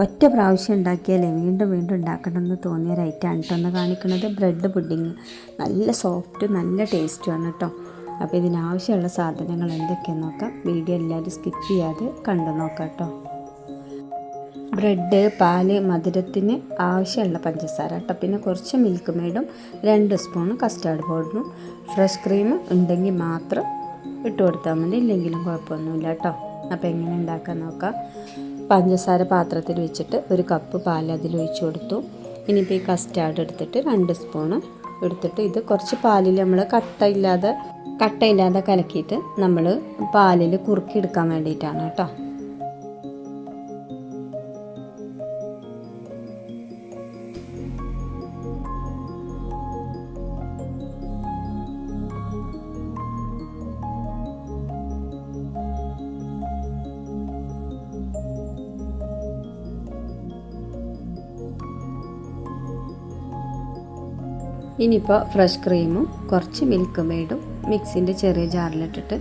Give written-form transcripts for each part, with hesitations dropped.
ഒറ്റ പ്രാവശ്യം ഉണ്ടാക്കിയാലേ വീണ്ടും വീണ്ടും ഉണ്ടാക്കണമെന്ന് തോന്നിയ ഒരു ഐറ്റമാണ് കേട്ടോ ഒന്ന് കാണിക്കുന്നത്. ബ്രെഡ് പുഡിങ് നല്ല സോഫ്റ്റ് നല്ല ടേസ്റ്റുമാണ് കേട്ടോ. അപ്പോൾ ഇതിനാവശ്യമുള്ള സാധനങ്ങൾ എന്തൊക്കെയാണെന്ന് നോക്കാം. വീഡിയോ എല്ലാവരും സ്കിപ്പ് ചെയ്യാതെ കണ്ടു നോക്കാം കേട്ടോ. ബ്രെഡ്, പാല്, മധുരത്തിന് ആവശ്യമുള്ള പഞ്ചസാര കേട്ടോ, പിന്നെ കുറച്ച് മിൽക്ക് മെയ്ഡും 2 സ്പൂൺ കസ്റ്റാർഡ് പൗഡറും ഫ്രഷ് ക്രീം ഉണ്ടെങ്കിൽ മാത്രം ഇട്ട് കൊടുത്താൽ മതി, ഇല്ലെങ്കിലും കുഴപ്പമൊന്നുമില്ല കേട്ടോ. അപ്പോൾ എങ്ങനെ ഉണ്ടാക്കാൻ നോക്കാം. പഞ്ചസാര പാത്രത്തിൽ വെച്ചിട്ട് 1 കപ്പ് പാൽ അതിലൊഴിച്ച് കൊടുത്തു. ഇനിയിപ്പോൾ ഈ കസ്റ്റാർഡ് എടുത്തിട്ട് 2 സ്പൂണ് എടുത്തിട്ട് ഇത് കുറച്ച് പാലിൽ നമ്മൾ കട്ടയില്ലാതെ കലക്കിയിട്ട് നമ്മൾ പാലിൽ കുറുക്കിയെടുക്കാൻ വേണ്ടിയിട്ടാണ് കേട്ടോ. ഇനിയിപ്പോൾ ഫ്രഷ് ക്രീമും കുറച്ച് മിൽക്ക് മെയ്ഡും മിക്സിൻ്റെ ചെറിയ ജാറിലിട്ടിട്ട്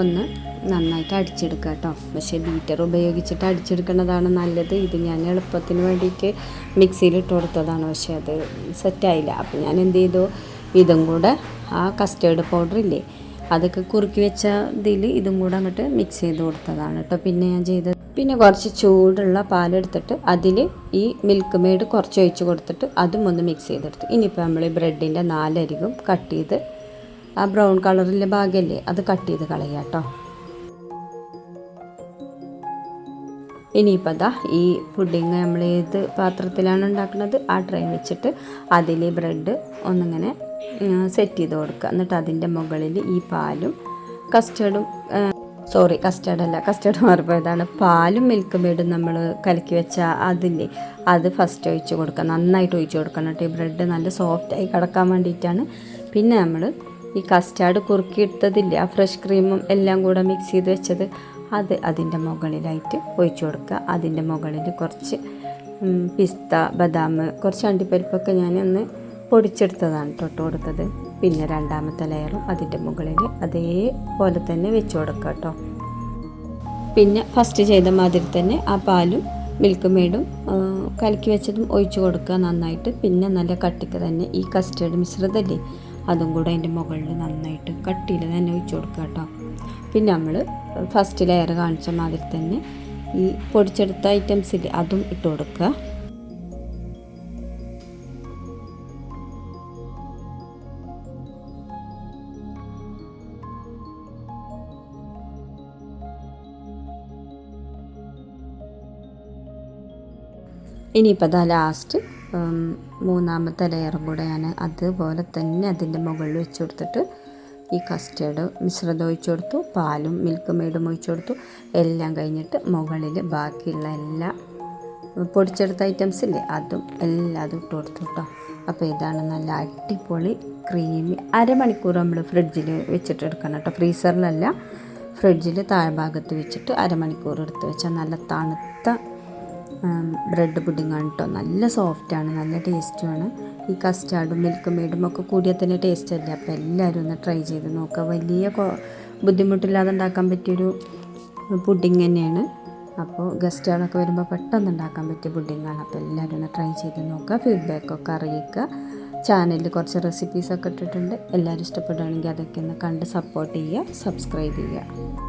ഒന്ന് നന്നായിട്ട് അടിച്ചെടുക്കുക കേട്ടോ. പക്ഷേ ബീറ്റർ ഉപയോഗിച്ചിട്ട് അടിച്ചെടുക്കുന്നതാണ് നല്ലത്. ഇത് ഞാൻ എളുപ്പത്തിന് വേണ്ടിയിട്ട് മിക്സിയിലിട്ട് കൊടുത്തതാണ്, പക്ഷേ അത് സെറ്റായില്ല. അപ്പോൾ ഞാൻ എന്ത് ചെയ്തു, ഇതും കൂടെ ആ കസ്റ്റേർഡ് പൗഡർ ഇല്ലേ അതൊക്കെ കുറുക്കി വെച്ച ഇതും കൂടെ അങ്ങോട്ട് മിക്സ് ചെയ്ത് കൊടുത്തതാണ് കേട്ടോ. പിന്നെ കുറച്ച് ചൂടുള്ള പാലെടുത്തിട്ട് അതിൽ ഈ മിൽക്ക് മെയ്ഡ് കുറച്ച് ഒഴിച്ച് കൊടുത്തിട്ട് അതും ഒന്ന് മിക്സ് ചെയ്തെടുത്തു. ഇനിയിപ്പോൾ നമ്മൾ ഈ ബ്രെഡിൻ്റെ 4 അരികും കട്ട് ചെയ്ത് ആ ബ്രൗൺ കളറിലെ ഭാഗമല്ലേ അത് കട്ട് ചെയ്ത് കളയുക കേട്ടോ. ഇനിയിപ്പോൾ അതാ ഈ പുഡിങ് നമ്മൾ ഏത് പാത്രത്തിലാണ് ഉണ്ടാക്കുന്നത് ആ ട്രേ വെച്ചിട്ട് അതിൽ ബ്രെഡ് ഒന്നിങ്ങനെ സെറ്റ് ചെയ്ത് കൊടുക്കുക. എന്നിട്ട് അതിൻ്റെ മുകളിൽ ഈ പാലും കസ്റ്റേർഡ് മാറിപ്പോയതാണ്. പാലും മിൽക്ക് മെയ്ഡും നമ്മൾ കലക്കി വെച്ച അത് ഫസ്റ്റ് ഒഴിച്ച് കൊടുക്കുക. നന്നായിട്ട് ഒഴിച്ച് കൊടുക്കണം കേട്ടോ. ഈ ബ്രെഡ് നല്ല സോഫ്റ്റായി കിടക്കാൻ വേണ്ടിയിട്ടാണ്. പിന്നെ നമ്മൾ ഈ കസ്റ്റാർഡ് കുറുക്കിയെടുത്തതില്ലേ ആ ഫ്രഷ് ക്രീമും എല്ലാം കൂടെ മിക്സ് ചെയ്ത് വെച്ചത് അതിൻ്റെ മുകളിലായിട്ട് ഒഴിച്ച് കൊടുക്കുക. അതിൻ്റെ മുകളിൽ കുറച്ച് പിസ്ത, ബദാം, കുറച്ച് അണ്ടിപ്പരിപ്പൊക്കെ ഞാനൊന്ന് പൊടിച്ചെടുത്തതാണ് തൊട്ട് കൊടുത്തത്. പിന്നെ 2ാമത്തെ ലെയറും അതിൻ്റെ മുകളിൽ അതേപോലെ തന്നെ വെച്ച് കൊടുക്കുക കേട്ടോ. പിന്നെ ഫസ്റ്റ് ചെയ്ത മാതിരി തന്നെ ആ പാലും മിൽക്ക് മെയ്ഡും കലക്കി വെച്ചതും ഒഴിച്ച് കൊടുക്കുക നന്നായിട്ട്. പിന്നെ നല്ല കട്ടിക്ക് തന്നെ ഈ കസ്റ്റേർഡ് മിശ്രിതല്ലേ അതും കൂടെ അതിൻ്റെ മുകളിൽ നന്നായിട്ട് കട്ടിയിൽ തന്നെ ഒഴിച്ച് കൊടുക്കുക കേട്ടോ. പിന്നെ നമ്മൾ ഫസ്റ്റ് ലെയർ കാണിച്ച മാതിരി തന്നെ ഈ പൊടിച്ചെടുത്ത ഐറ്റംസില്ലേ അതും ഇട്ട് കൊടുക്കുക. ഇനിയിപ്പോൾ അതാ ലാസ്റ്റ് 3ാമത്തെ ലെയറും കൂടെ ഞാൻ അതുപോലെ തന്നെ അതിൻ്റെ മുകളിൽ വെച്ച് കൊടുത്തിട്ട് ഈ കസ്റ്റേർഡ് മിശ്രിതം ഒഴിച്ച് കൊടുത്തു, പാലും മിൽക്ക് മെയ്ഡും ഒഴിച്ച് കൊടുത്തു. എല്ലാം കഴിഞ്ഞിട്ട് മുകളിൽ ബാക്കിയുള്ള എല്ലാ പൊടിച്ചെടുത്ത ഐറ്റംസ് ഇല്ലേ അതും ഇട്ട് കൊടുത്തു കേട്ടോ. അപ്പോൾ ഇതാണ് നല്ല അടിപൊളി ക്രീമി. അരമണിക്കൂർ നമ്മൾ ഫ്രിഡ്ജിൽ വെച്ചിട്ട് എടുക്കണം കേട്ടോ. ഫ്രീസറിലല്ല, ഫ്രിഡ്ജിൽ താഴ്ഭാഗത്ത് വെച്ചിട്ട് അരമണിക്കൂർ എടുത്ത് വെച്ചാൽ നല്ല തണുത്ത ബ്രെഡ് പുഡിങ്ങാണ് കേട്ടോ. നല്ല സോഫ്റ്റാണ്, നല്ല ടേസ്റ്റുമാണ്. ഈ കസ്റ്റാർഡും മിൽക്ക് മെയ്ഡും ഒക്കെ കൂടിയാൽ തന്നെ ടേസ്റ്റ് അല്ലേ. അപ്പോൾ എല്ലാവരും ഒന്ന് ട്രൈ ചെയ്ത് നോക്കുക. വലിയ ബുദ്ധിമുട്ടില്ലാതെ ഉണ്ടാക്കാൻ പറ്റിയൊരു പുഡിങ് തന്നെയാണ്. അപ്പോൾ ഗസ്റ്റുകളൊക്കെ വരുമ്പോൾ പെട്ടെന്ന് ഉണ്ടാക്കാൻ പറ്റിയ പുഡിങ്ങാണ്. അപ്പോൾ എല്ലാവരും ഒന്ന് ട്രൈ ചെയ്ത് നോക്കുക, ഫീഡ്ബാക്കൊക്കെ അറിയിക്കുക. ചാനലിൽ കുറച്ച് റെസിപ്പീസൊക്കെ ഇട്ടിട്ടുണ്ട്. എല്ലാവരും ഇഷ്ടപ്പെടുകയാണെങ്കിൽ അതൊക്കെ ഒന്ന് കണ്ട് സപ്പോർട്ട് ചെയ്യുക, സബ്സ്ക്രൈബ് ചെയ്യുക.